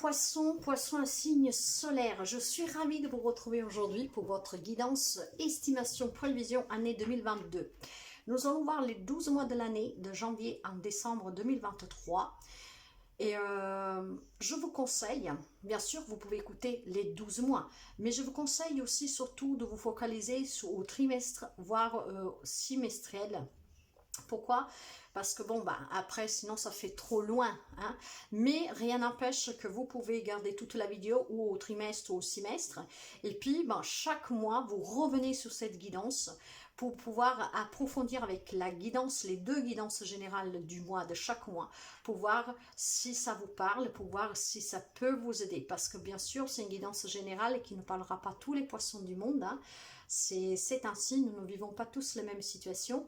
Poisson, Poisson un signe solaire. Je suis ravie de vous retrouver aujourd'hui pour votre guidance, estimation, prévision année 2022. Nous allons voir les 12 mois de l'année, de janvier à décembre 2023. Et je vous conseille, bien sûr, vous pouvez écouter les 12 mois, mais je vous conseille aussi surtout de vous focaliser au trimestre, voire semestriel. Pourquoi? Parce que bon, bah, après, sinon ça fait trop loin. Hein? Mais rien n'empêche que vous pouvez garder toute la vidéo ou au trimestre ou au semestre. Et puis, bah, chaque mois, vous revenez sur cette guidance pour pouvoir approfondir avec la guidance, les deux guidances générales du mois, de chaque mois, pour voir si ça vous parle, pour voir si ça peut vous aider. Parce que bien sûr, c'est une guidance générale qui ne parlera pas tous les poissons du monde. Hein. C'est ainsi, nous ne vivons pas tous les mêmes situations.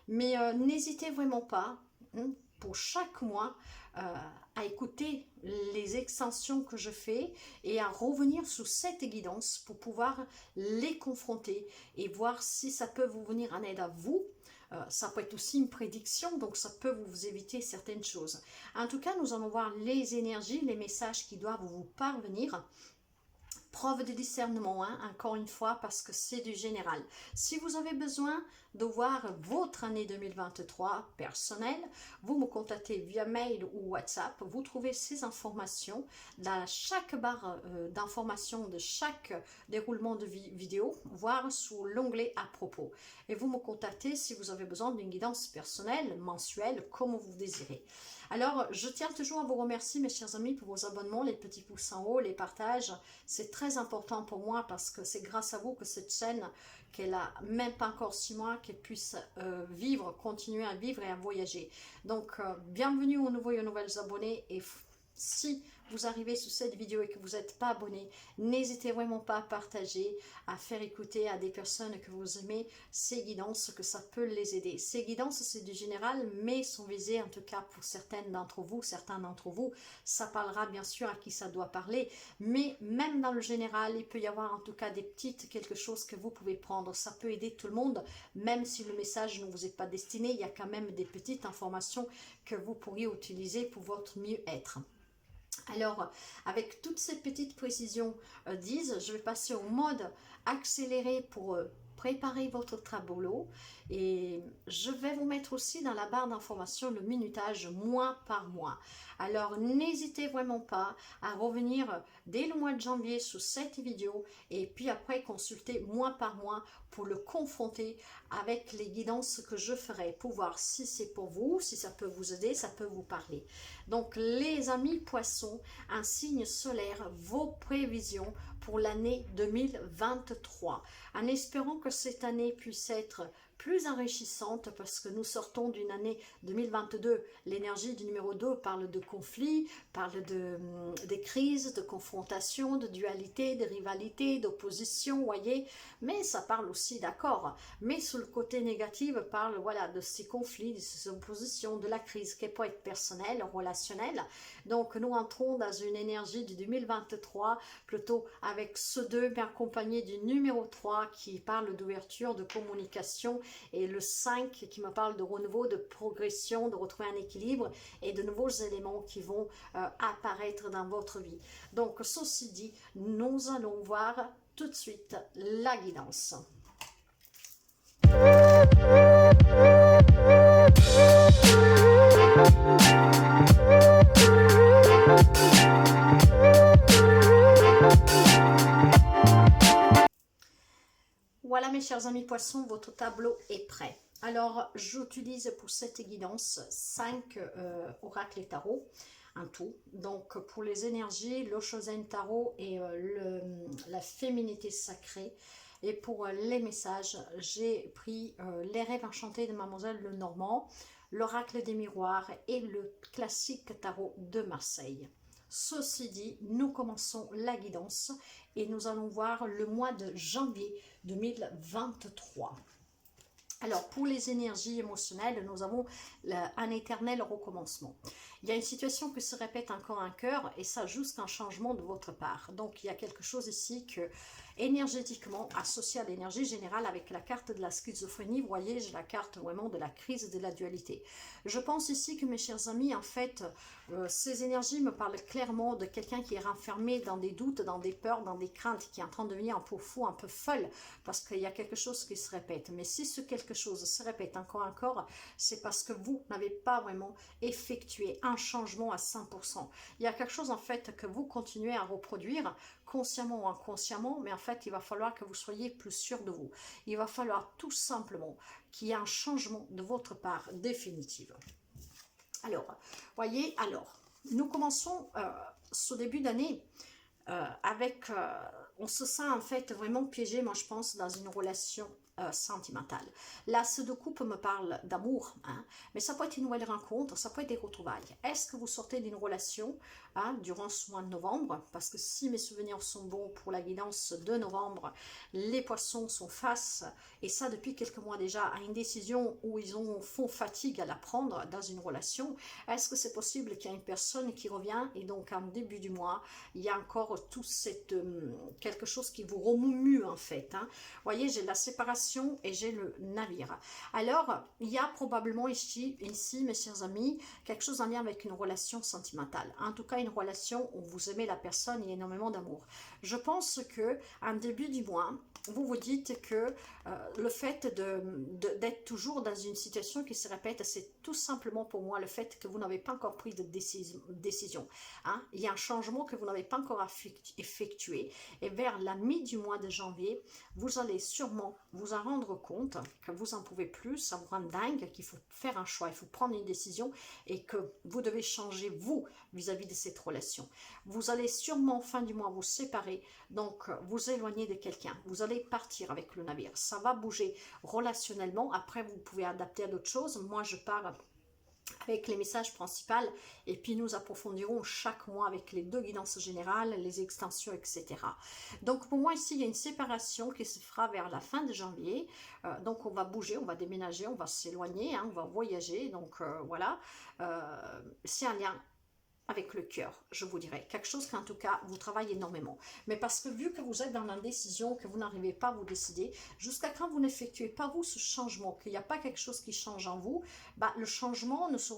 Mais n'hésitez vraiment pas, hein, pour chaque mois, à écouter les extensions que je fais et à revenir sur cette guidance pour pouvoir les confronter et voir si ça peut vous venir en aide à vous. Ça peut être aussi une prédiction, donc ça peut vous éviter certaines choses. En tout cas, nous allons voir les énergies, les messages qui doivent vous parvenir. Preuve de discernement, hein, encore une fois, parce que c'est du général. Si vous avez besoin de voir votre année 2023 personnelle, vous me contactez via mail ou WhatsApp. Vous trouvez ces informations dans chaque barre d'informations de chaque déroulement de vidéo, voire sous l'onglet à propos. Et vous me contactez si vous avez besoin d'une guidance personnelle, mensuelle, comme vous désirez. Alors, je tiens toujours à vous remercier, mes chers amis, pour vos abonnements, les petits pouces en haut, les partages. C'est très important pour moi parce que c'est grâce à vous que cette chaîne, qu'elle a même pas encore 6 mois, qu'elle puisse vivre, continuer à vivre et à voyager. Donc, bienvenue aux nouveaux et aux nouvelles abonnés. Et si vous arrivez sur cette vidéo et que vous n'êtes pas abonné, n'hésitez vraiment pas à partager, à faire écouter à des personnes que vous aimez ces guidances, que ça peut les aider. Ces guidances, c'est du général, mais sont visées, en tout cas pour certains d'entre vous, ça parlera bien sûr à qui ça doit parler, mais même dans le général, il peut y avoir en tout cas des petites quelque chose que vous pouvez prendre. Ça peut aider tout le monde, même si le message ne vous est pas destiné, il y a quand même des petites informations que vous pourriez utiliser pour votre mieux-être. Alors, avec toutes ces petites précisions dises, je vais passer au mode accéléré pour préparer votre tableau et je vais vous mettre aussi dans la barre d'information le minutage mois par mois. Alors, n'hésitez vraiment pas à revenir dès le mois de janvier sur cette vidéo et puis après consulter mois par mois pour le confronter avec les guidances que je ferai pour voir si c'est pour vous, si ça peut vous aider, ça peut vous parler. Donc, les amis poissons, un signe solaire, vos prévisions pour l'année 2023. En espérant que cette année puisse être plus enrichissante parce que nous sortons d'une année 2022. L'énergie du numéro 2 parle de conflits, parle de crises, de confrontation, de dualité, de rivalité, d'opposition, voyez. Mais ça parle aussi d'accord. Mais sur le côté négatif, parle voilà, de ces conflits, de ces oppositions, de la crise qui peut être personnelle, relationnelle. Donc nous entrons dans une énergie du 2023, plutôt avec ce 2, mais accompagné du numéro 3 qui parle d'ouverture, de communication, et le 5 qui me parle de renouveau, de progression, de retrouver un équilibre et de nouveaux éléments qui vont apparaître dans votre vie. Donc ceci dit, nous allons voir tout de suite la guidance. Voilà mes chers amis poissons, votre tableau est prêt. Alors j'utilise pour cette guidance 5 oracles et tarots en tout. Donc pour les énergies, le Chosen tarot et la féminité sacrée. Et pour les messages, j'ai pris les rêves enchantés de Mademoiselle Lenormand, l'oracle des miroirs et le classique tarot de Marseille. Ceci dit, nous commençons la guidance et nous allons voir le mois de janvier 2023. Alors, pour les énergies émotionnelles, nous avons un éternel recommencement. Il y a une situation qui se répète encore un cœur et ça jusqu'à un changement de votre part. Donc, il y a quelque chose ici que énergétiquement associé à l'énergie générale avec la carte de la schizophrénie. Vous voyez, j'ai la carte vraiment de la crise de la dualité. Je pense ici que mes chers amis, en fait, ces énergies me parlent clairement de quelqu'un qui est renfermé dans des doutes, dans des peurs, dans des craintes, qui est en train de devenir un peu fou, un peu folle, parce qu'il y a quelque chose qui se répète. Mais si ce quelque chose se répète encore, c'est parce que vous n'avez pas vraiment effectué un changement à 100%. Il y a quelque chose en fait que vous continuez à reproduire, consciemment ou inconsciemment, mais en fait il va falloir que vous soyez plus sûr de vous. Il va falloir tout simplement qu'il y ait un changement de votre part définitive. Alors, voyez, nous commençons ce début d'année avec, on se sent en fait vraiment piégé, moi je pense, dans une relation sentimentale. L'as de coupe me parle d'amour, hein, mais ça peut être une nouvelle rencontre, ça peut être des retrouvailles. Est-ce que vous sortez d'une relation durant ce mois de novembre? Parce que si mes souvenirs sont bons pour la guidance de novembre, les poissons sont face, et ça depuis quelques mois déjà, à une décision où ils font fatigue à la prendre dans une relation. Est-ce que c'est possible qu'il y ait une personne qui revient, et donc en début du mois, il y a encore tout quelque chose qui vous remue en fait, hein. Vous voyez, j'ai la séparation et j'ai le navire. Alors, il y a probablement ici, mes chers amis, quelque chose en lien avec une relation sentimentale. En tout cas, une relation où vous aimez la personne, il y a énormément d'amour. Je pense que en début du mois, vous vous dites que le fait d'être toujours dans une situation qui se répète, c'est tout simplement pour moi le fait que vous n'avez pas encore pris de décision. Hein? Il y a un changement que vous n'avez pas encore effectué, et vers la mi du mois de janvier, vous allez sûrement vous en rendre compte que vous n'en pouvez plus, ça vous rend dingue, qu'il faut faire un choix, il faut prendre une décision et que vous devez changer vous vis-à-vis de cette relation. Vous allez sûrement fin du mois vous séparer, donc vous éloigner de quelqu'un, vous allez partir avec le navire, ça va bouger relationnellement. Après vous pouvez adapter à d'autres choses, moi je pars avec les messages principaux, et puis nous approfondirons chaque mois avec les deux guidances générales, les extensions, etc. Donc pour moi ici, il y a une séparation qui se fera vers la fin de janvier, donc on va bouger, on va déménager, on va s'éloigner, hein, on va voyager, donc voilà, c'est un lien avec le cœur, je vous dirais. Quelque chose qu'en tout cas, vous travaillez énormément. Mais parce que vu que vous êtes dans l'indécision, que vous n'arrivez pas à vous décider, jusqu'à quand vous n'effectuez pas vous ce changement, qu'il n'y a pas quelque chose qui change en vous, bah, le changement ne se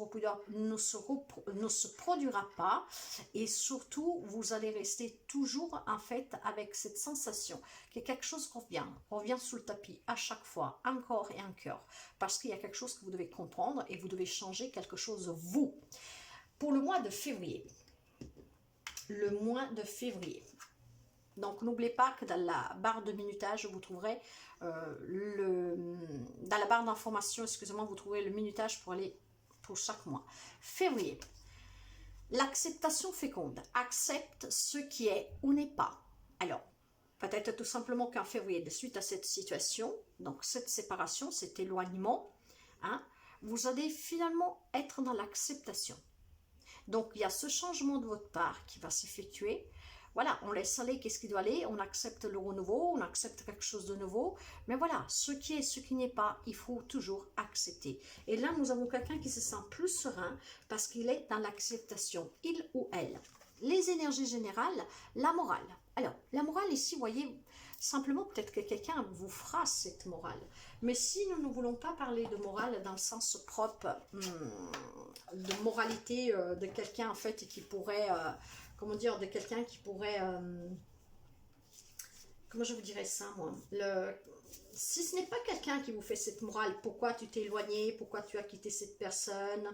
produira pas. Et surtout, vous allez rester toujours en fait avec cette sensation que quelque chose revient sous le tapis à chaque fois, encore et encore. Parce qu'il y a quelque chose que vous devez comprendre et vous devez changer quelque chose vous. Pour le mois de février, donc n'oubliez pas que dans la barre de minutage, vous trouverez dans la barre d'information, excusez-moi, vous trouverez le minutage pour chaque mois. Février, l'acceptation féconde, accepte ce qui est ou n'est pas. Alors, peut-être tout simplement qu'en février, de suite à cette situation, donc cette séparation, cet éloignement, hein, vous allez finalement être dans l'acceptation. Donc, il y a ce changement de votre part qui va s'effectuer. Voilà, on laisse aller qu'est-ce qui doit aller, on accepte le renouveau, on accepte quelque chose de nouveau. Mais voilà, ce qui est, ce qui n'est pas, il faut toujours accepter. Et là, nous avons quelqu'un qui se sent plus serein parce qu'il est dans l'acceptation, il ou elle. Les énergies générales, la morale. Alors, la morale ici, vous voyez, simplement peut-être que quelqu'un vous fera cette morale. Mais si nous ne voulons pas parler de morale dans le sens propre, de moralité de quelqu'un en fait qui pourrait, comment dire, de quelqu'un qui pourrait, comment je vous dirais ça moi, si ce n'est pas quelqu'un qui vous fait cette morale, pourquoi tu t'es éloigné, pourquoi tu as quitté cette personne,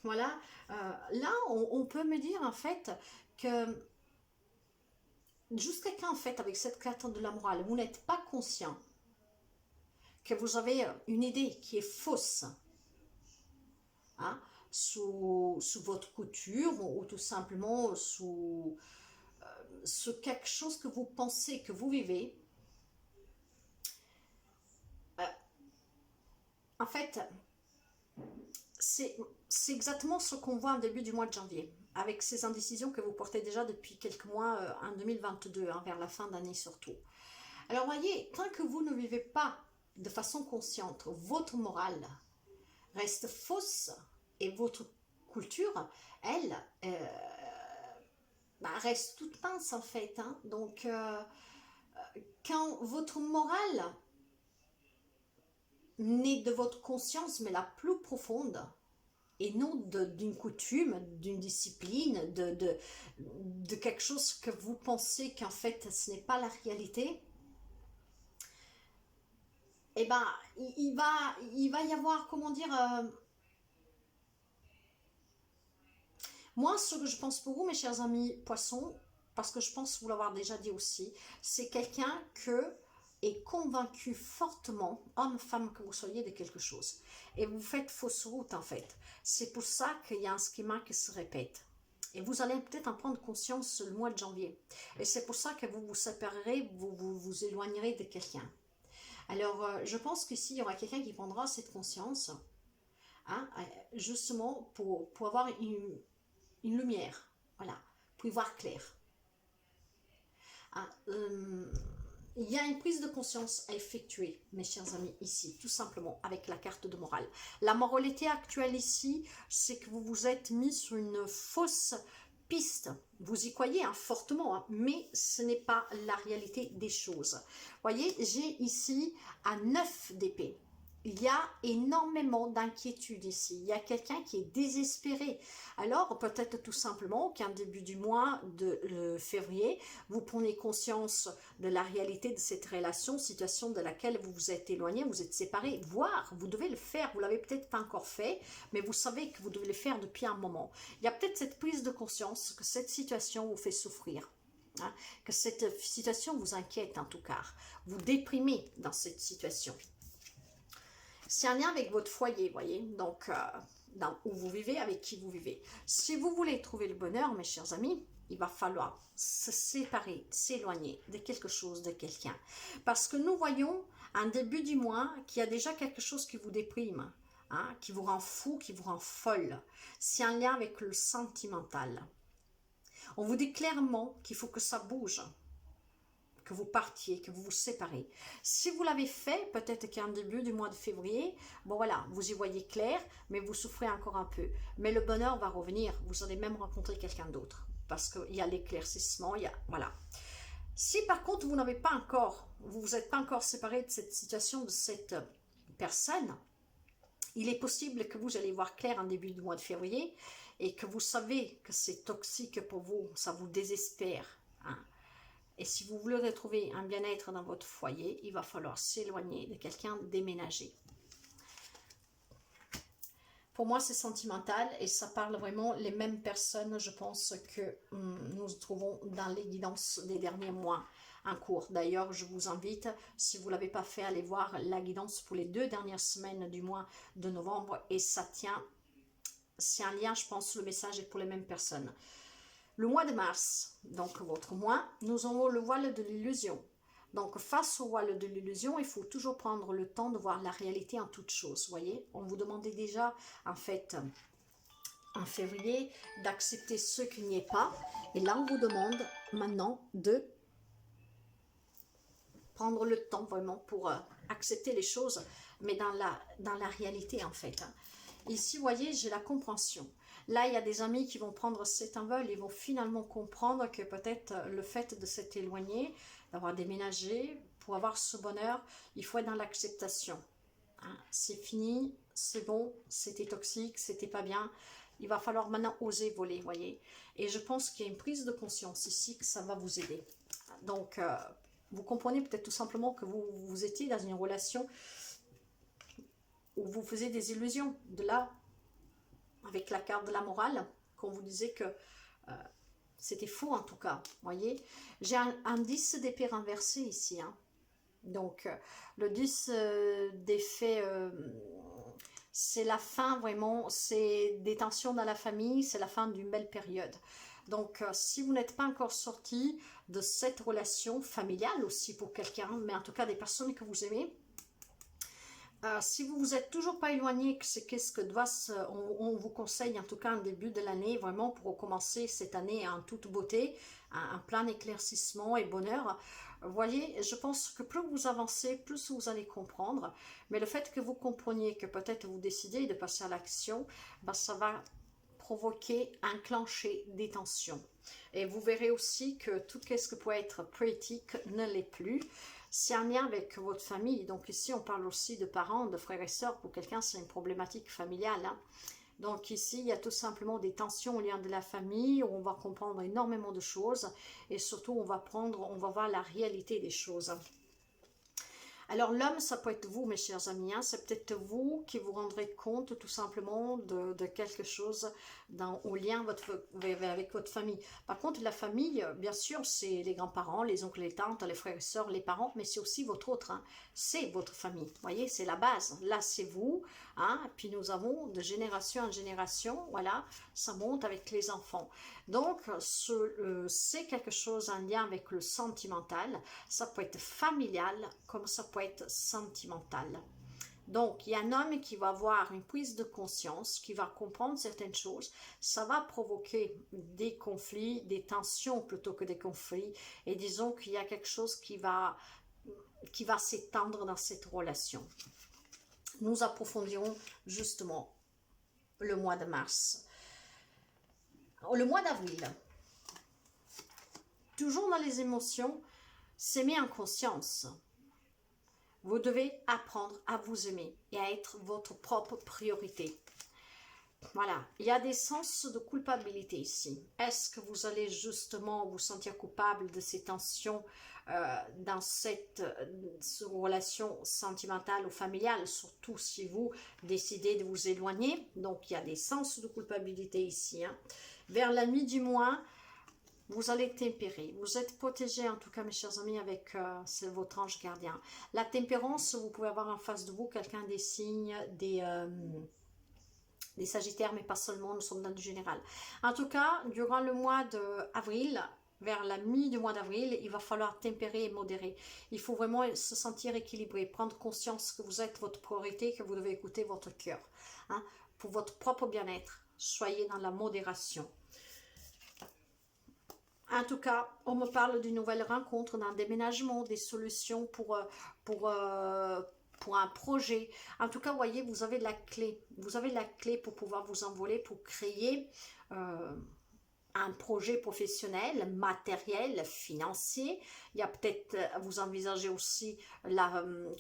voilà, là on peut me dire en fait que jusqu'à quand en fait avec cette carte de la morale, vous n'êtes pas conscient que vous avez une idée qui est fausse, hein, sous votre couture ou tout simplement sous quelque chose que vous pensez, que vous vivez. En fait, c'est exactement ce qu'on voit en début du mois de janvier, avec ces indécisions que vous portez déjà depuis quelques mois en 2022, hein, vers la fin d'année surtout. Alors voyez, tant que vous ne vivez pas de façon consciente, votre morale reste fausse et votre culture, elle, reste toute mince en fait. Hein. Donc, Quand votre morale naît de votre conscience, mais la plus profonde, et non d'une coutume, d'une discipline, de quelque chose que vous pensez qu'en fait ce n'est pas la réalité, eh ben il va y avoir, comment dire, moi ce que je pense pour vous mes chers amis poissons, parce que je pense vous l'avoir déjà dit aussi, c'est quelqu'un que est convaincu fortement, homme, femme que vous soyez, de quelque chose. Et vous faites fausse route en fait. C'est pour ça qu'il y a un schéma qui se répète. Et vous allez peut-être en prendre conscience le mois de janvier. Et c'est pour ça que vous vous séparerez, vous éloignerez de quelqu'un. Alors, je pense qu'ici, il y aura quelqu'un qui prendra cette conscience, hein, justement pour avoir une lumière, voilà, pour y voir clair. Hein, il y a une prise de conscience à effectuer, mes chers amis, ici, tout simplement, avec la carte de morale. La moralité actuelle ici, c'est que vous vous êtes mis sur une fausse piste. Vous y croyez hein, fortement, hein, mais ce n'est pas la réalité des choses. Voyez, j'ai ici un 9 d'épée. Il y a énormément d'inquiétude ici. Il y a quelqu'un qui est désespéré. Alors, peut-être tout simplement qu'un début du mois de février, vous prenez conscience de la réalité de cette relation, situation de laquelle vous vous êtes éloigné, vous êtes séparés, voire vous devez le faire, vous ne l'avez peut-être pas encore fait, mais vous savez que vous devez le faire depuis un moment. Il y a peut-être cette prise de conscience que cette situation vous fait souffrir. Hein, que cette situation vous inquiète en tout cas. Vous déprimez dans cette situation. C'est un lien avec votre foyer, voyez, donc où vous vivez, avec qui vous vivez. Si vous voulez trouver le bonheur, mes chers amis, il va falloir se séparer, s'éloigner de quelque chose, de quelqu'un. Parce que nous voyons, en début du mois, qu'il y a déjà quelque chose qui vous déprime, hein, qui vous rend fou, qui vous rend folle. C'est un lien avec le sentimental. On vous dit clairement qu'il faut que ça bouge, que vous partiez, que vous vous séparez. Si vous l'avez fait, peut-être qu'en début du mois de février, bon voilà, vous y voyez clair, mais vous souffrez encore un peu. Mais le bonheur va revenir, vous allez même rencontrer quelqu'un d'autre, parce qu'il y a l'éclaircissement, il y a, voilà. Si par contre vous n'avez pas encore, vous vous êtes pas encore séparé de cette situation, de cette personne, il est possible que vous allez voir clair en début du mois de février, et que vous savez que c'est toxique pour vous, ça vous désespère, hein. Et si vous voulez retrouver un bien-être dans votre foyer, il va falloir s'éloigner de quelqu'un, déménager. Pour moi, c'est sentimental et ça parle vraiment les mêmes personnes, je pense, que nous trouvons dans les guidances des derniers mois en cours. D'ailleurs, je vous invite, si vous ne l'avez pas fait, à aller voir la guidance pour les 2 dernières semaines du mois de novembre. Et ça tient, c'est un lien, je pense, le message est pour les mêmes personnes. Le mois de mars, donc votre mois, nous avons le voile de l'illusion. Donc face au voile de l'illusion, il faut toujours prendre le temps de voir la réalité en toute chose. Voyez, on vous demandait déjà en fait en février d'accepter ce qu'il n'y est pas. Et là, on vous demande maintenant de prendre le temps vraiment pour accepter les choses, mais dans la réalité en fait. Ici, vous voyez, j'ai la compréhension. Là, il y a des amis qui vont prendre cet envol et vont finalement comprendre que peut-être le fait de s'être éloigné, d'avoir déménagé, pour avoir ce bonheur, il faut être dans l'acceptation. Hein, c'est fini, c'est bon, c'était toxique, c'était pas bien. Il va falloir maintenant oser voler, voyez. Et je pense qu'il y a une prise de conscience ici que ça va vous aider. Donc, vous comprenez peut-être tout simplement que vous étiez dans une relation où vous faisiez des illusions. De là, avec la carte de la morale, qu'on vous disait que c'était faux en tout cas, voyez. J'ai un 10 d'épée renversé ici, hein. Donc, le 10 d'effet, c'est la fin vraiment, c'est des tensions dans la famille, c'est la fin d'une belle période. Donc, si vous n'êtes pas encore sorti de cette relation familiale aussi pour quelqu'un, mais en tout cas des personnes que vous aimez, si vous vous êtes toujours pas éloigné, c'est qu'est-ce que on vous conseille en tout cas en début de l'année, vraiment pour recommencer cette année en toute beauté, un plein éclaircissement et bonheur. Vous voyez, je pense que plus vous avancez, plus vous allez comprendre. Mais le fait que vous compreniez que peut-être vous décidez de passer à l'action, ben ça va provoquer, enclencher des tensions. Et vous verrez aussi que tout ce que peut être politique ne l'est plus. C'est en lien avec votre famille. Donc ici, on parle aussi de parents, de frères et sœurs. Pour quelqu'un, c'est une problématique familiale, hein. Donc ici, il y a tout simplement des tensions au lien de la famille, où on va comprendre énormément de choses. Et surtout, on va voir la réalité des choses. Alors l'homme, ça peut être vous, mes chers amis, hein. C'est peut-être vous qui vous rendrez compte tout simplement de quelque chose au lien avec votre famille. Par contre, la famille, bien sûr, c'est les grands-parents, les oncles, les tantes, les frères et sœurs, les parents, mais c'est aussi votre autre, hein. C'est votre famille, vous voyez, c'est la base. Là, c'est vous, hein. Puis nous avons de génération en génération, voilà, ça monte avec les enfants. Donc, c'est quelque chose en lien avec le sentimental. Ça peut être familial, comme ça peut être sentimental. Donc, il y a un homme qui va avoir une prise de conscience, qui va comprendre certaines choses. Ça va provoquer des conflits, des tensions plutôt que des conflits. Et disons qu'il y a quelque chose qui va s'étendre dans cette relation. Nous approfondirons justement le mois de mars. Le mois d'avril, toujours dans les émotions, s'aimer en conscience. Vous devez apprendre à vous aimer et à être votre propre priorité. Voilà, il y a des sens de culpabilité ici. Est-ce que vous allez justement vous sentir coupable de ces tensions dans cette relation sentimentale ou familiale, surtout si vous décidez de vous éloigner? Donc, il y a des sens de culpabilité ici, hein. Vers la nuit du mois, vous allez tempérer. Vous êtes protégé, en tout cas, mes chers amis, avec votre ange gardien. La tempérance, vous pouvez avoir en face de vous quelqu'un des signes, des sagittaires, mais pas seulement, nous sommes dans du général. En tout cas, durant le mois d'avril, vers la mi du mois d'avril, il va falloir tempérer et modérer. Il faut vraiment se sentir équilibré, prendre conscience que vous êtes votre priorité, que vous devez écouter votre cœur, hein, pour votre propre bien-être. Soyez dans la modération. En tout cas, on me parle d'une nouvelle rencontre, d'un déménagement, des solutions pour un projet. En tout cas, vous voyez, vous avez la clé. Vous avez la clé pour pouvoir vous envoler, pour créer un projet professionnel, matériel, financier. Il y a peut-être, vous envisagez aussi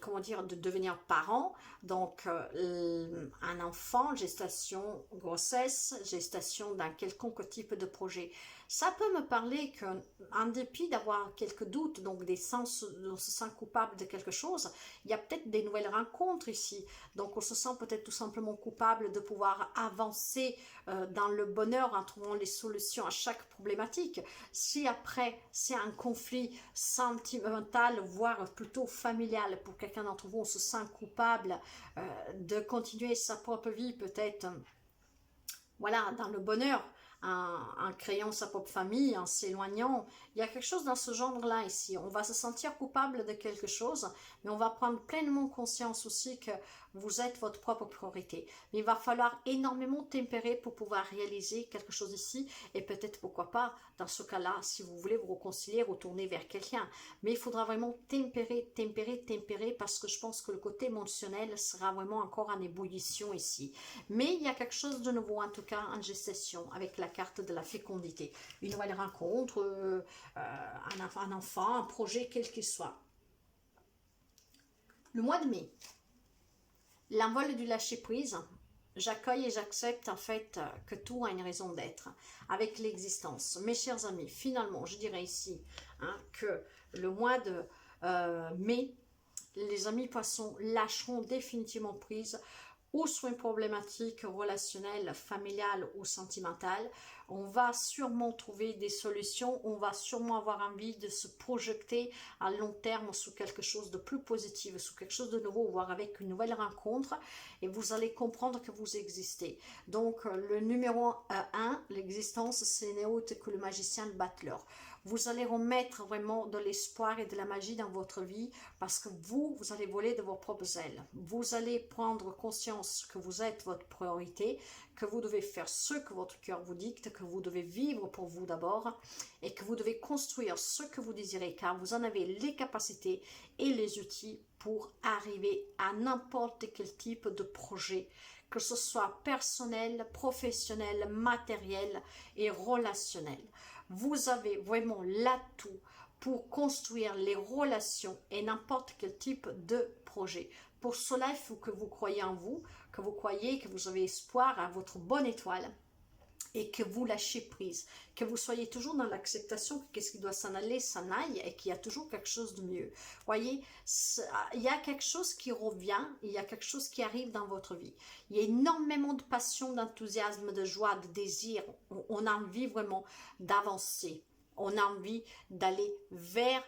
comment dire, de devenir parent. Donc, un enfant, gestation, grossesse, gestation d'un quelconque type de projet. Ça peut me parler qu'en dépit d'avoir quelques doutes, donc on se sent coupable de quelque chose, il y a peut-être des nouvelles rencontres ici. Donc on se sent peut-être tout simplement coupable de pouvoir avancer dans le bonheur en trouvant les solutions à chaque problématique. Si après c'est un conflit sentimental, voire plutôt familial, pour quelqu'un d'entre vous, on se sent coupable de continuer sa propre vie peut-être, voilà, dans le bonheur, en créant sa propre famille, en s'éloignant. Il y a quelque chose dans ce genre-là ici. On va se sentir coupable de quelque chose, mais on va prendre pleinement conscience aussi que vous êtes votre propre priorité. Mais il va falloir énormément tempérer pour pouvoir réaliser quelque chose ici, et peut-être, pourquoi pas, dans ce cas-là, si vous voulez vous réconcilier, retourner vers quelqu'un. Mais il faudra vraiment tempérer, tempérer, tempérer, parce que je pense que le côté émotionnel sera vraiment encore en ébullition ici. Mais il y a quelque chose de nouveau, en tout cas, en gestation, avec la carte de la fécondité. Une nouvelle rencontre, un enfant, un projet, quel qu'il soit. Le mois de mai, l'envol du lâcher-prise. J'accueille et j'accepte en fait que tout a une raison d'être avec l'existence. Mes chers amis, finalement, je dirais ici que le mois de mai, les amis poissons lâcheront définitivement prise ou sur une problématique relationnelle, familiale ou sentimentale. On va sûrement trouver des solutions, on va sûrement avoir envie de se projeter à long terme sous quelque chose de plus positif, sous quelque chose de nouveau, voire avec une nouvelle rencontre, et vous allez comprendre que vous existez. Donc le numéro 1, l'existence, c'est n'est autre que le magicien de Butler. Vous allez remettre vraiment de l'espoir et de la magie dans votre vie, parce que vous allez voler de vos propres ailes. Vous allez prendre conscience que vous êtes votre priorité, que vous devez faire ce que votre cœur vous dicte, que vous devez vivre pour vous d'abord, et que vous devez construire ce que vous désirez, car vous en avez les capacités et les outils pour arriver à n'importe quel type de projet que ce soit personnel, professionnel, matériel et relationnel. Vous avez vraiment l'atout pour construire les relations et n'importe quel type de projet. Pour cela, il faut que vous croyez en vous, que vous croyez, que vous avez espoir à votre bonne étoile et que vous lâchez prise, que vous soyez toujours dans l'acceptation que qu'est-ce qui doit s'en aller, s'en aille et qu'il y a toujours quelque chose de mieux. Voyez, il y a quelque chose qui revient, il y a quelque chose qui arrive dans votre vie. Il y a énormément de passion, d'enthousiasme, de joie, de désir. On a envie vraiment d'avancer. On a envie d'aller vers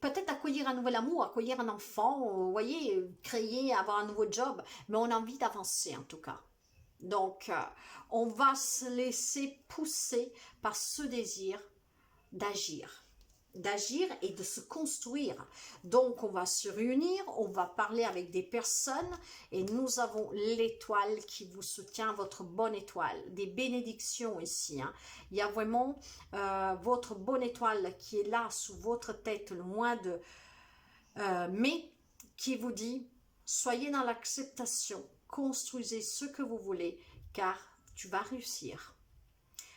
peut-être accueillir un nouvel amour, accueillir un enfant, vous voyez, créer, avoir un nouveau job, mais on a envie d'avancer en tout cas. Donc, on va se laisser pousser par ce désir d'agir et de se construire. Donc, on va se réunir, on va parler avec des personnes et nous avons l'étoile qui vous soutient, votre bonne étoile, des bénédictions ici. Hein. Il y a vraiment votre bonne étoile qui est là sous votre tête le mois de mai qui vous dit, soyez dans l'acceptation. Construisez ce que vous voulez, car tu vas réussir.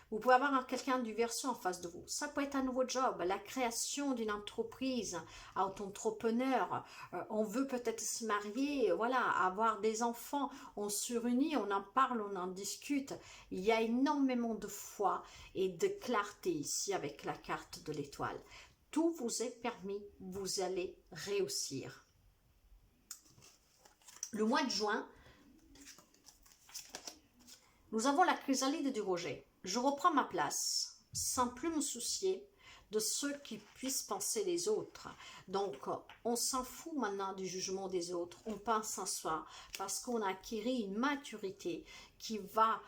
Vous pouvez avoir quelqu'un du Verseau en face de vous. Ça peut être un nouveau job, la création d'une entreprise, auto-entrepreneur. On veut peut-être se marier, voilà, avoir des enfants. On se réunit, on en parle, on en discute. Il y a énormément de foi et de clarté ici avec la carte de l'étoile. Tout vous est permis, vous allez réussir. Le mois de juin, nous avons la chrysalide du rejet. Je reprends ma place sans plus me soucier de ce qui puissent penser les autres. Donc, on s'en fout maintenant du jugement des autres. On pense en soi parce qu'on a acquis une maturité qui va...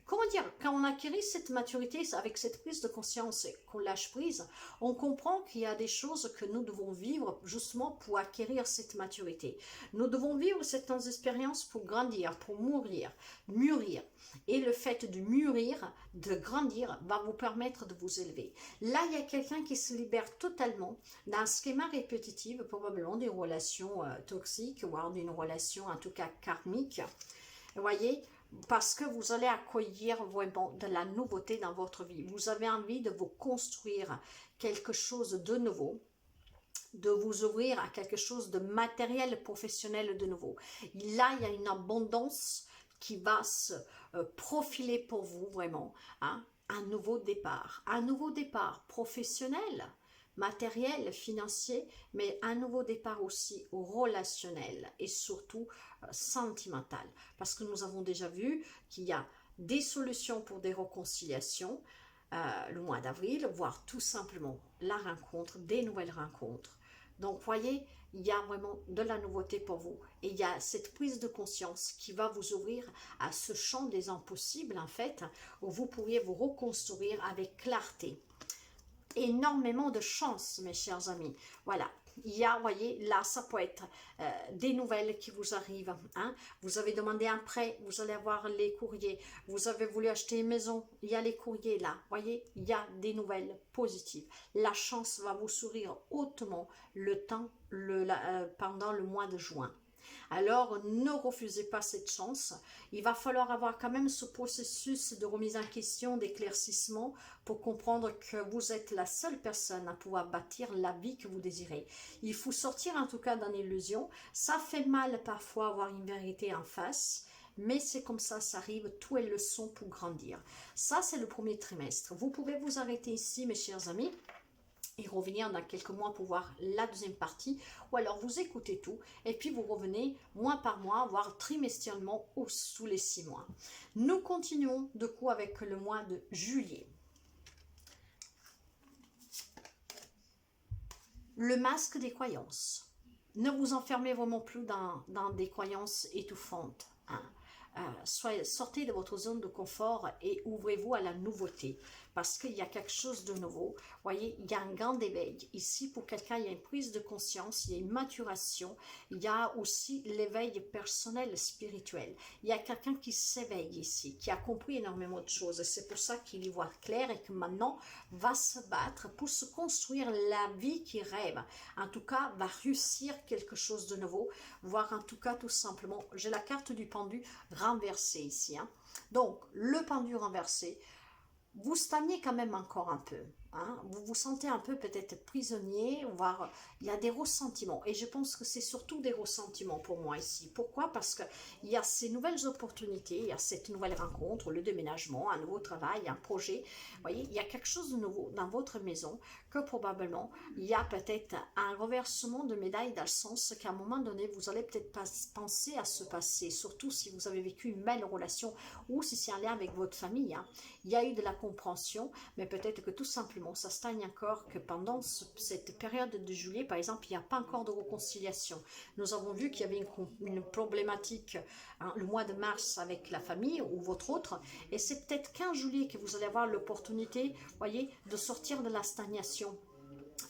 Comment dire, quand on acquérit cette maturité, avec cette prise de conscience et qu'on lâche prise, on comprend qu'il y a des choses que nous devons vivre justement pour acquérir cette maturité. Nous devons vivre certaines expériences pour grandir, pour mûrir. Et le fait de mûrir, de grandir, va vous permettre de vous élever. Là, il y a quelqu'un qui se libère totalement d'un schéma répétitif, probablement d'une relation toxique, voire d'une relation en tout cas karmique. Vous voyez, parce que vous allez accueillir vraiment de la nouveauté dans votre vie. Vous avez envie de vous construire quelque chose de nouveau, de vous ouvrir à quelque chose de matériel, professionnel de nouveau. Là, il y a une abondance qui va se profiler pour vous vraiment. Hein? Un nouveau départ professionnel, matériel, financier, mais un nouveau départ aussi relationnel et surtout sentimental. Parce que nous avons déjà vu qu'il y a des solutions pour des réconciliations le mois d'avril, voire tout simplement la rencontre, des nouvelles rencontres. Donc, voyez, il y a vraiment de la nouveauté pour vous. Et il y a cette prise de conscience qui va vous ouvrir à ce champ des impossibles, en fait, où vous pourriez vous reconstruire avec clarté. Énormément de chance, mes chers amis. Voilà, il y a, voyez, là, ça peut être des nouvelles qui vous arrivent. Hein? Vous avez demandé un prêt, vous allez avoir les courriers. Vous avez voulu acheter une maison, il y a les courriers là. Voyez, il y a des nouvelles positives. La chance va vous sourire hautement pendant le mois de juin. Alors, ne refusez pas cette chance. Il va falloir avoir quand même ce processus de remise en question, d'éclaircissement pour comprendre que vous êtes la seule personne à pouvoir bâtir la vie que vous désirez. Il faut sortir en tout cas d'une illusion. Ça fait mal parfois avoir une vérité en face, mais c'est comme ça arrive, tout est leçon pour grandir. Ça, c'est le premier trimestre. Vous pouvez vous arrêter ici, mes chers amis, et revenir dans quelques mois pour voir la deuxième partie, ou alors vous écoutez tout et puis vous revenez mois par mois, voire trimestriellement ou sous les 6 mois. Nous continuons de coup avec le mois de juillet. Le masque des croyances. Ne vous enfermez vraiment plus dans des croyances étouffantes. Hein. sortez de votre zone de confort et ouvrez-vous à la nouveauté. Parce qu'il y a quelque chose de nouveau. Vous voyez, il y a un grand éveil. Ici, pour quelqu'un, il y a une prise de conscience, il y a une maturation, il y a aussi l'éveil personnel, spirituel. Il y a quelqu'un qui s'éveille ici, qui a compris énormément de choses. Et c'est pour ça qu'il y voit clair et que maintenant va se battre pour se construire la vie qu'il rêve. En tout cas, va réussir quelque chose de nouveau, voire en tout cas, tout simplement, j'ai la carte du pendu renversée ici. Hein. Donc, le pendu renversé, vous stagnez quand même encore un peu. Hein, vous vous sentez un peu peut-être prisonnier, voire il y a des ressentiments. Et je pense que c'est surtout des ressentiments pour moi ici. Pourquoi? Parce qu'il y a ces nouvelles opportunités, il y a cette nouvelle rencontre, le déménagement, un nouveau travail, un projet. Vous voyez, il y a quelque chose de nouveau dans votre maison que probablement il y a peut-être un reversement de médaille dans le sens qu'à un moment donné, vous allez peut-être penser à ce passé, surtout si vous avez vécu une belle relation ou si c'est un lien avec votre famille. Hein. Il y a eu de la compréhension, mais peut-être que tout simplement, ça stagne encore, que pendant cette période de juillet, par exemple, il n'y a pas encore de réconciliation. Nous avons vu qu'il y avait une problématique hein, le mois de mars avec la famille ou votre autre, et c'est peut-être qu'en juillet que vous allez avoir l'opportunité, voyez, de sortir de la stagnation,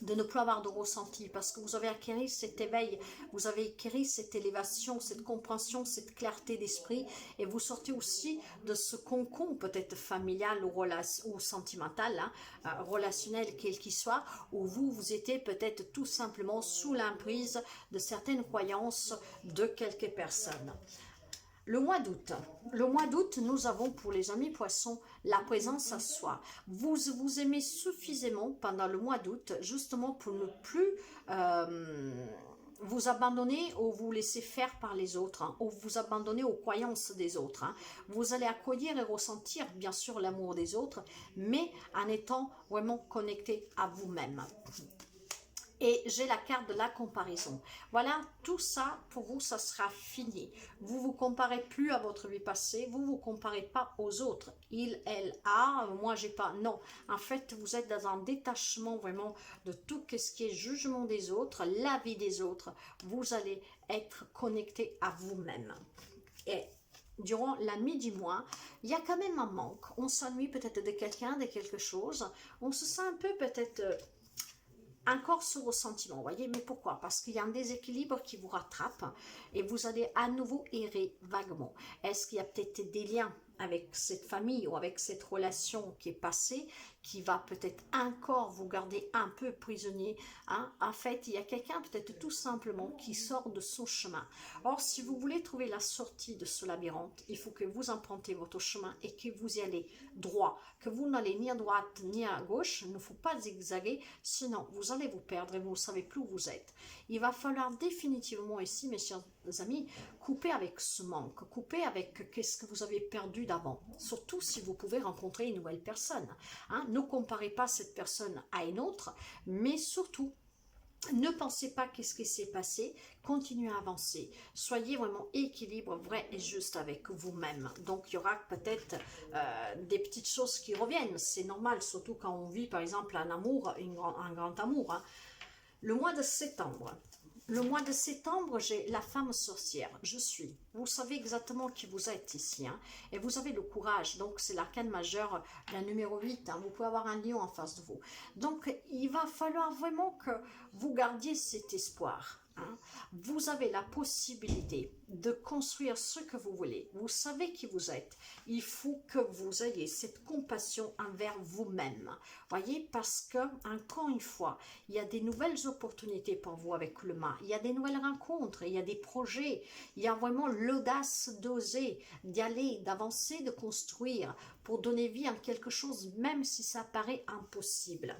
de ne plus avoir de ressenti, parce que vous avez acquis cet éveil, vous avez acquis cette élévation, cette compréhension, cette clarté d'esprit, et vous sortez aussi de ce concombre peut-être familial ou sentimental, hein, relationnel quel qu'il soit, où vous étiez peut-être tout simplement sous l'emprise de certaines croyances de quelques personnes. Le mois d'août. Le mois d'août, nous avons pour les amis poissons la présence à soi. Vous vous aimez suffisamment pendant le mois d'août, justement pour ne plus vous abandonner ou vous laisser faire par les autres, hein, ou vous abandonner aux croyances des autres. Hein. Vous allez accueillir et ressentir bien sûr l'amour des autres, mais en étant vraiment connecté à vous-même. Et j'ai la carte de la comparaison. Voilà, tout ça, pour vous, ça sera fini. Vous ne vous comparez plus à votre vie passée, vous ne vous comparez pas aux autres. Il, elle, a, moi, j'ai pas. Non, en fait, vous êtes dans un détachement vraiment de tout ce qui est jugement des autres, la vie des autres. Vous allez être connecté à vous-même. Et durant la nuit du mois, il y a quand même un manque. On s'ennuie peut-être de quelqu'un, de quelque chose. On se sent un peu peut-être... encore ce ressentiment, vous voyez, mais pourquoi? Parce qu'il y a un déséquilibre qui vous rattrape et vous allez à nouveau errer vaguement. Est-ce qu'il y a peut-être des liens avec cette famille ou avec cette relation qui est passée, qui va peut-être encore vous garder un peu prisonnier, hein? En fait, il y a quelqu'un peut-être tout simplement qui sort de son chemin. Or, si vous voulez trouver la sortie de ce labyrinthe, il faut que vous empruntez votre chemin et que vous y allez droit, que vous n'allez ni à droite ni à gauche, il ne faut pas zigzaguer, sinon vous allez vous perdre et vous ne savez plus où vous êtes. Il va falloir définitivement ici, mes chers amis, couper avec ce manque, couper avec qu'est-ce que vous avez perdu d'avant, surtout si vous pouvez rencontrer une nouvelle personne. Hein? Ne comparez pas cette personne à une autre, mais surtout, ne pensez pas qu'est-ce qui s'est passé, continuez à avancer. Soyez vraiment équilibre, vrai et juste avec vous-même. Donc, il y aura peut-être des petites choses qui reviennent. C'est normal, surtout quand on vit, par exemple, un amour, un grand amour. Hein. Le mois de septembre. Le mois de septembre, j'ai la femme sorcière. Je suis. Vous savez exactement qui vous êtes ici. Hein, et vous avez le courage. Donc, c'est l'arcane majeur, la numéro 8. Hein, vous pouvez avoir un lion en face de vous. Donc, il va falloir vraiment que vous gardiez cet espoir. Hein. Vous avez la possibilité de construire ce que vous voulez. Vous savez qui vous êtes. Il faut que vous ayez cette compassion envers vous-même. Voyez, parce que, encore une fois, il y a des nouvelles opportunités pour vous avec le mât. Il y a des nouvelles rencontres, il y a des projets. Il y a vraiment l'audace d'oser, d'y aller, d'avancer, de construire pour donner vie à quelque chose, même si ça paraît impossible.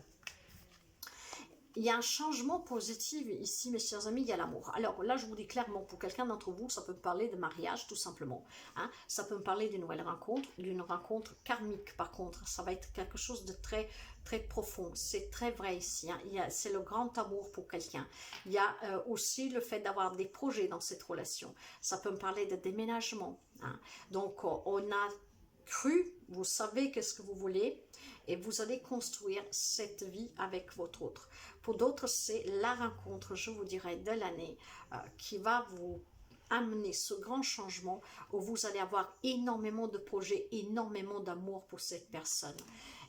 Il y a un changement positif ici, mes chers amis, il y a l'amour. Alors là, je vous dis clairement, pour quelqu'un d'entre vous, ça peut me parler de mariage, tout simplement. Hein. Ça peut me parler d'une nouvelle rencontre, d'une rencontre karmique, par contre. Ça va être quelque chose de très, très profond. C'est très vrai ici. Hein. C'est le grand amour pour quelqu'un. Il y a aussi le fait d'avoir des projets dans cette relation. Ça peut me parler de déménagement. Hein. Donc, on a cru, vous savez qu'est-ce que vous voulez, et vous allez construire cette vie avec votre autre. Pour d'autres, c'est la rencontre, je vous dirais, de l'année qui va vous amener ce grand changement où vous allez avoir énormément de projets, énormément d'amour pour cette personne.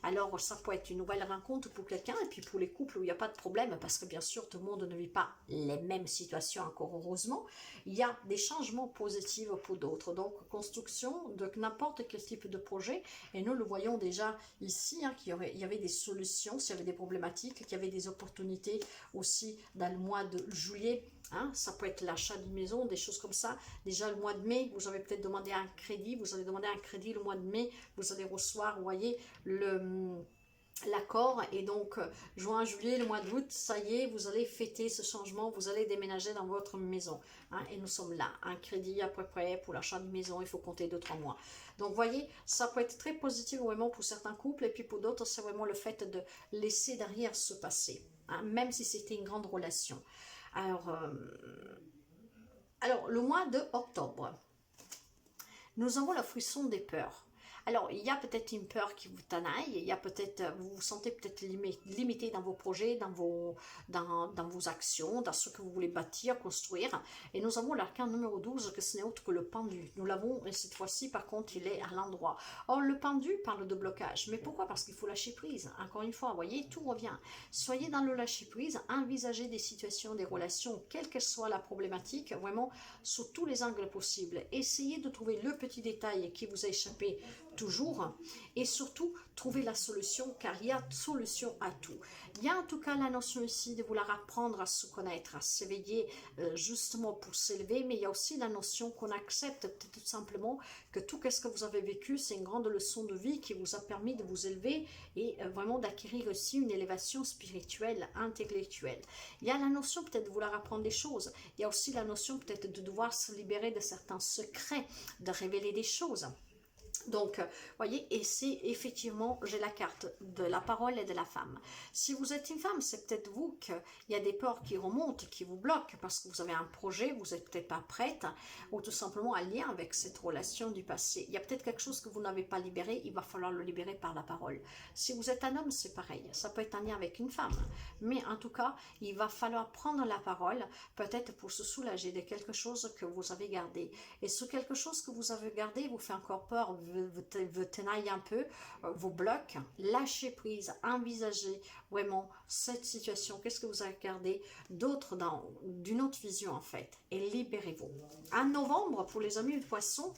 Alors, ça peut être une nouvelle rencontre pour quelqu'un, et puis pour les couples où il n'y a pas de problème, parce que bien sûr, tout le monde ne vit pas les mêmes situations, encore heureusement, il y a des changements positifs pour d'autres. Donc, construction de n'importe quel type de projet, et nous le voyons déjà ici, hein, qu'il y avait des solutions, s'il y avait des problématiques, qu'il y avait des opportunités aussi dans le mois de juillet. Hein, ça peut être l'achat d'une maison, des choses comme ça. Déjà le mois de mai, vous avez peut-être demandé un crédit, vous allez demander un crédit le mois de mai, vous allez recevoir, vous voyez, l'accord, et donc juin, juillet, le mois d'août, ça y est, vous allez fêter ce changement, vous allez déménager dans votre maison, hein, et nous sommes là, un crédit à peu près pour l'achat d'une maison, il faut compter 2-3 mois. Donc vous voyez, ça peut être très positif vraiment pour certains couples, et puis pour d'autres, c'est vraiment le fait de laisser derrière se passer, hein, même si c'était une grande relation. Alors, le mois de octobre, nous avons la frisson des peurs. Alors, il y a peut-être une peur qui vous tenaille, il y a peut-être, vous vous sentez peut-être limité dans vos projets, dans vos actions, dans ce que vous voulez bâtir, construire. Et nous avons l'arcane numéro 12, que ce n'est autre que le pendu. Nous l'avons, et cette fois-ci, par contre, il est à l'endroit. Or, le pendu parle de blocage. Mais pourquoi? Parce qu'il faut lâcher prise. Encore une fois, vous voyez, tout revient. Soyez dans le lâcher prise, envisagez des situations, des relations, quelle que soit la problématique, vraiment, sous tous les angles possibles. Essayez de trouver le petit détail qui vous a échappé toujours, et surtout trouver la solution, car il y a solution à tout. Il y a en tout cas la notion ici de vouloir apprendre à se connaître, à s'éveiller justement pour s'élever, mais il y a aussi la notion qu'on accepte tout simplement que tout ce que vous avez vécu, c'est une grande leçon de vie qui vous a permis de vous élever et vraiment d'acquérir aussi une élévation spirituelle, intellectuelle. Il y a la notion peut-être de vouloir apprendre des choses, il y a aussi la notion peut-être de devoir se libérer de certains secrets, de révéler des choses. Donc, voyez, et c'est effectivement, j'ai la carte de la parole et de la femme. Si vous êtes une femme, c'est peut-être vous qu'il y a des peurs qui remontent, qui vous bloquent, parce que vous avez un projet, vous n'êtes peut-être pas prête, ou tout simplement un lien avec cette relation du passé. Il y a peut-être quelque chose que vous n'avez pas libéré, il va falloir le libérer par la parole. Si vous êtes un homme, c'est pareil, ça peut être un lien avec une femme, mais en tout cas, il va falloir prendre la parole, peut-être pour se soulager de quelque chose que vous avez gardé. Et ce quelque chose que vous avez gardé vous fait encore peur, vous tenaille un peu, vous bloque, lâchez prise, envisagez vraiment cette situation, qu'est-ce que vous avez gardé d'autre d'une autre vision en fait, et libérez-vous. En novembre, pour les amis du poisson,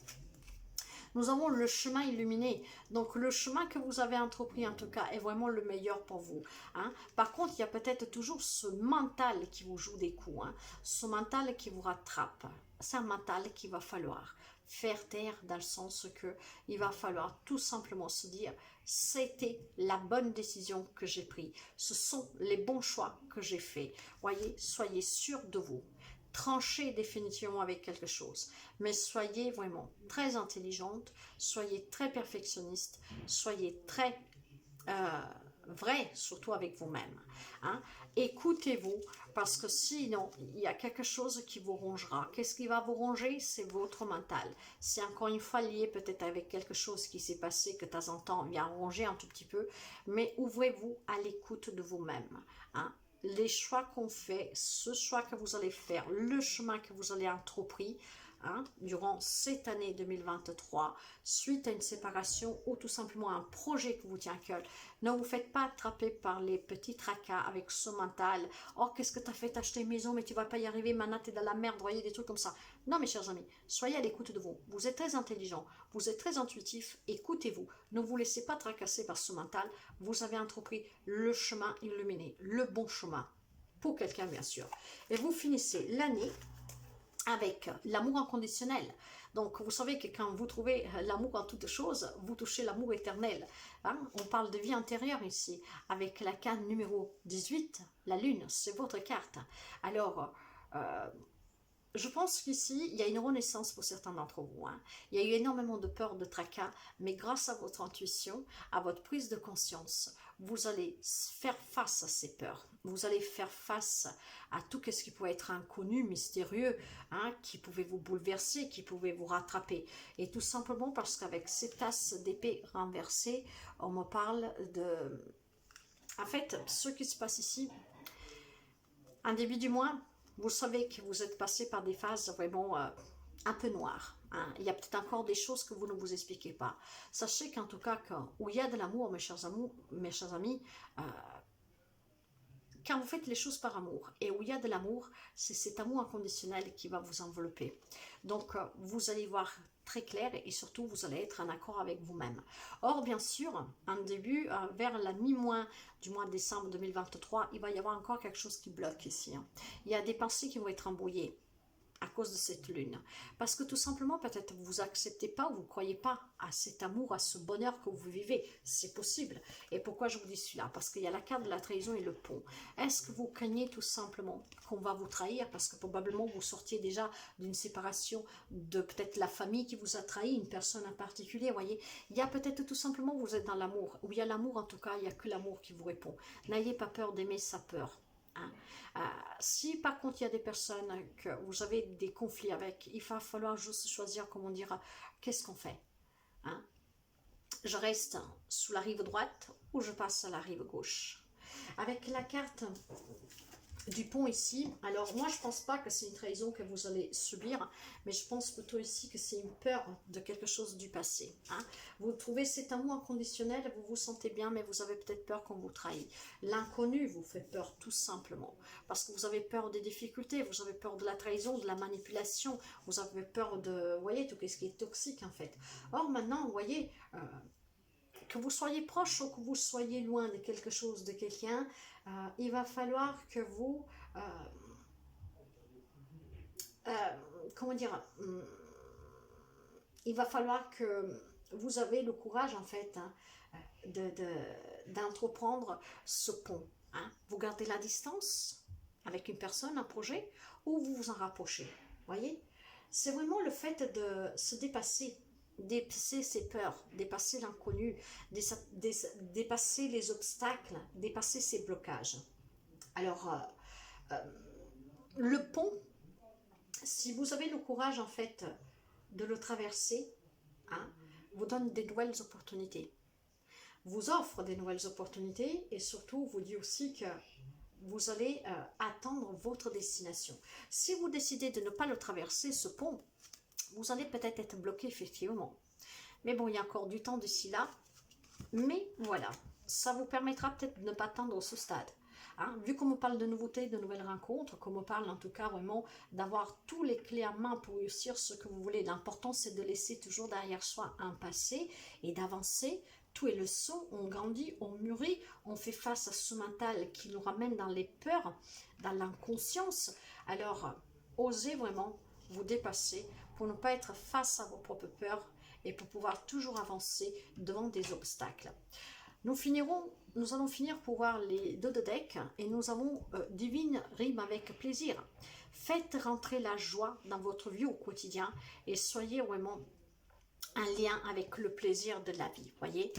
nous avons le chemin illuminé. Donc le chemin que vous avez entrepris en tout cas est vraiment le meilleur pour vous. Hein. Par contre, il y a peut-être toujours ce mental qui vous joue des coups. Hein. Ce mental qui vous rattrape. C'est un mental qu'il va falloir faire taire, dans le sens que il va falloir tout simplement se dire c'était la bonne décision que j'ai prise. Ce sont les bons choix que j'ai faits. Voyez, soyez sûr de vous. Tranchez définitivement avec quelque chose, mais soyez vraiment très intelligente, soyez très perfectionniste, soyez très vrai, surtout avec vous-même. Hein? Écoutez-vous, parce que sinon, il y a quelque chose qui vous rongera. Qu'est-ce qui va vous ronger? C'est votre mental. C'est encore une fois lié peut-être avec quelque chose qui s'est passé, que de temps en temps vient ronger un tout petit peu, mais ouvrez-vous à l'écoute de vous-même. Hein? Les choix qu'on fait, ce choix que vous allez faire, le chemin que vous allez entreprendre, hein, durant cette année 2023, suite à une séparation ou tout simplement un projet qui vous tient à cœur. Ne vous faites pas attraper par les petits tracas avec ce mental. Oh, qu'est-ce que tu as fait? T'as acheté une maison, mais tu vas pas y arriver, maintenant tu es dans la merde, voyez, des trucs comme ça. Non, mes chers amis, soyez à l'écoute de vous. Vous êtes très intelligent, vous êtes très intuitif, écoutez-vous. Ne vous laissez pas tracasser par ce mental. Vous avez entrepris le chemin illuminé, le bon chemin. Pour quelqu'un, bien sûr. Et vous finissez l'année avec l'amour inconditionnel. Donc, vous savez que quand vous trouvez l'amour en toutes choses, vous touchez l'amour éternel. Hein? On parle de vie intérieure ici, avec la carte numéro 18, la lune, c'est votre carte. Alors, je pense qu'ici, il y a une renaissance pour certains d'entre vous. Hein. Il y a eu énormément de peur, de tracas, mais grâce à votre intuition, à votre prise de conscience, vous allez faire face à ces peurs. Vous allez faire face à tout ce qui pouvait être inconnu, mystérieux, hein, qui pouvait vous bouleverser, qui pouvait vous rattraper. Et tout simplement parce qu'avec cette tasse d'épée renversée, on me parle de... En fait, ce qui se passe ici, en début du mois, vous savez que vous êtes passé par des phases vraiment un peu noir. Hein. Il y a peut-être encore des choses que vous ne vous expliquez pas. Sachez qu'en tout cas, où il y a de l'amour, mes chers amis, quand vous faites les choses par amour, et où il y a de l'amour, c'est cet amour inconditionnel qui va vous envelopper. Donc, vous allez voir très clair et surtout, vous allez être en accord avec vous-même. Or, bien sûr, en début, vers la mi-mois du mois de décembre 2023, il va y avoir encore quelque chose qui bloque ici. Hein. Il y a des pensées qui vont être embrouillées à cause de cette lune. Parce que tout simplement, peut-être vous acceptez pas ou vous ne croyez pas à cet amour, à ce bonheur que vous vivez. C'est possible. Et pourquoi je vous dis cela? Parce qu'il y a la carte de la trahison et le pont. Est-ce que vous craignez tout simplement qu'on va vous trahir? Parce que probablement vous sortiez déjà d'une séparation de peut-être la famille qui vous a trahi, une personne en particulier, voyez. Il y a peut-être tout simplement, vous êtes dans l'amour. Où il y a l'amour, en tout cas, il n'y a que l'amour qui vous répond. N'ayez pas peur d'aimer sa peur. Hein. Si par contre il y a des personnes que vous avez des conflits avec, il va falloir juste choisir, comment dire, qu'est-ce qu'on fait, hein? Je reste sous la rive droite ou je passe à la rive gauche. Avec la carte du pont ici, alors moi je pense pas que c'est une trahison que vous allez subir, mais je pense plutôt ici que c'est une peur de quelque chose du passé. Hein. Vous trouvez cet amour inconditionnel, vous vous sentez bien, mais vous avez peut-être peur qu'on vous trahisse. L'inconnu vous fait peur tout simplement, parce que vous avez peur des difficultés, vous avez peur de la trahison, de la manipulation, vous avez peur de, vous voyez, tout ce qui est toxique en fait. Or maintenant, vous voyez, que vous soyez proche ou que vous soyez loin de quelque chose, de quelqu'un, il va falloir que vous, comment dire, il va falloir que vous avez le courage en fait hein, d'entreprendre ce pont. Hein. Vous gardez la distance avec une personne, un projet, ou vous vous en rapprochez. Voyez, c'est vraiment le fait de se dépasser ses peurs, dépasser l'inconnu, dépasser les obstacles, dépasser ses blocages. Alors, le pont, si vous avez le courage en fait de le traverser, hein, vous donne des nouvelles opportunités, vous offre des nouvelles opportunités et surtout vous dit aussi que vous allez atteindre votre destination. Si vous décidez de ne pas le traverser, ce pont, vous allez peut-être être bloqué effectivement. Mais bon, il y a encore du temps d'ici là. Mais voilà, ça vous permettra peut-être de ne pas atteindre ce stade. Hein, vu qu'on me parle de nouveautés, de nouvelles rencontres, qu'on me parle en tout cas vraiment d'avoir tous les clés en main pour réussir ce que vous voulez. L'important c'est de laisser toujours derrière soi un passé et d'avancer. Tout est leçon, on grandit, on mûrit, on fait face à ce mental qui nous ramène dans les peurs, dans l'inconscience. Alors, osez vraiment vous dépasser pour ne pas être face à vos propres peurs et pour pouvoir toujours avancer devant des obstacles. Nous allons finir pour voir les deux de deck et nous avons Divine rime avec plaisir. Faites rentrer la joie dans votre vie au quotidien et soyez vraiment un lien avec le plaisir de la vie. Voyez,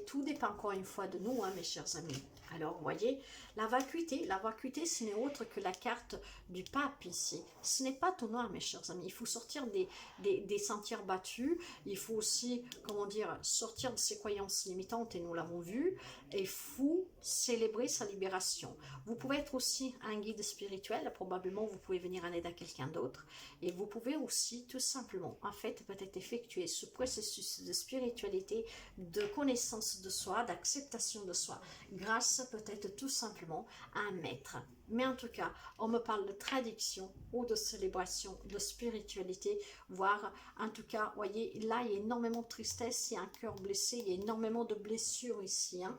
tout dépend encore une fois de nous, hein, mes chers amis. Alors, vous voyez, la vacuité, ce n'est autre que la carte du pape ici. Ce n'est pas tout noir, mes chers amis. Il faut sortir des sentiers battus. Il faut aussi, comment dire, sortir de ses croyances limitantes, et nous l'avons vu. Et il faut célébrer sa libération. Vous pouvez être aussi un guide spirituel. Probablement, vous pouvez venir en aide à quelqu'un d'autre. Et vous pouvez aussi, tout simplement, en fait, peut-être effectuer ce processus de spiritualité, de connaissance de soi, d'acceptation de soi, grâce peut-être tout simplement à un maître. Mais en tout cas, on me parle de traduction ou de célébration, de spiritualité, voire en tout cas, voyez, là il y a énormément de tristesse, il y a un cœur blessé, il y a énormément de blessures ici. Hein.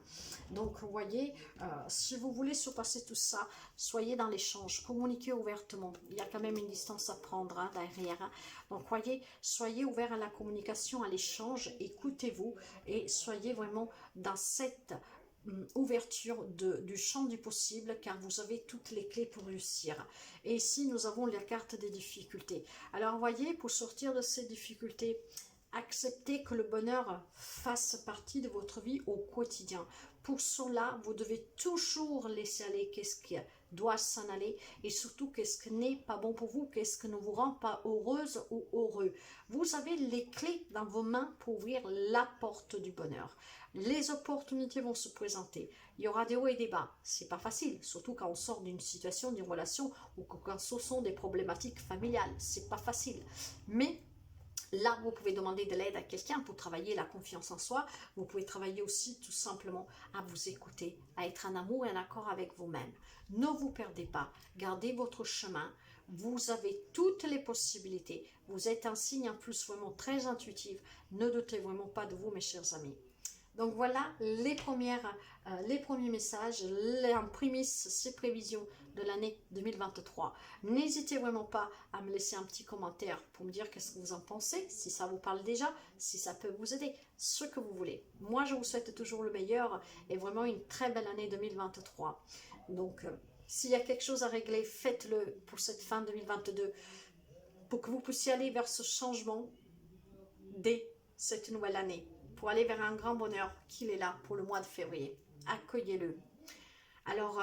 Donc vous voyez, si vous voulez surpasser tout ça, soyez dans l'échange, communiquez ouvertement. Il y a quand même une distance à prendre hein, derrière. Hein. Donc voyez, soyez ouverts à la communication, à l'échange, écoutez-vous et soyez vraiment dans cette ouverture du champ du possible, car vous avez toutes les clés pour réussir. Et ici nous avons la carte des difficultés. Alors voyez, pour sortir de ces difficultés, acceptez que le bonheur fasse partie de votre vie au quotidien. Pour cela, vous devez toujours laisser aller qu'est-ce qui doit s'en aller et surtout qu'est-ce qui n'est pas bon pour vous, qu'est-ce qui ne vous rend pas heureuse ou heureux. Vous avez les clés dans vos mains pour ouvrir la porte du bonheur. Les opportunités vont se présenter. Il y aura des hauts et des bas. C'est pas facile, surtout quand on sort d'une situation, d'une relation ou quand ce sont des problématiques familiales. C'est pas facile. Mais là, vous pouvez demander de l'aide à quelqu'un pour travailler la confiance en soi. Vous pouvez travailler aussi tout simplement à vous écouter, à être en amour et en accord avec vous-même. Ne vous perdez pas. Gardez votre chemin. Vous avez toutes les possibilités. Vous êtes un signe en plus vraiment très intuitif. Ne doutez vraiment pas de vous, mes chers amis. Donc voilà les premiers messages, en prémisse, ces prévisions de l'année 2023. N'hésitez vraiment pas à me laisser un petit commentaire pour me dire qu'est-ce que vous en pensez, si ça vous parle déjà, si ça peut vous aider, ce que vous voulez. Moi, je vous souhaite toujours le meilleur et vraiment une très belle année 2023. Donc, s'il y a quelque chose à régler, faites-le pour cette fin 2022 pour que vous puissiez aller vers ce changement dès cette nouvelle année, pour aller vers un grand bonheur qu'il est là pour le mois de février. Accueillez-le. Alors,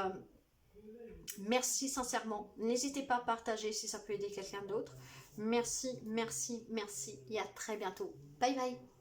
merci sincèrement. N'hésitez pas à partager si ça peut aider quelqu'un d'autre. Merci, merci, merci et à très bientôt. Bye bye.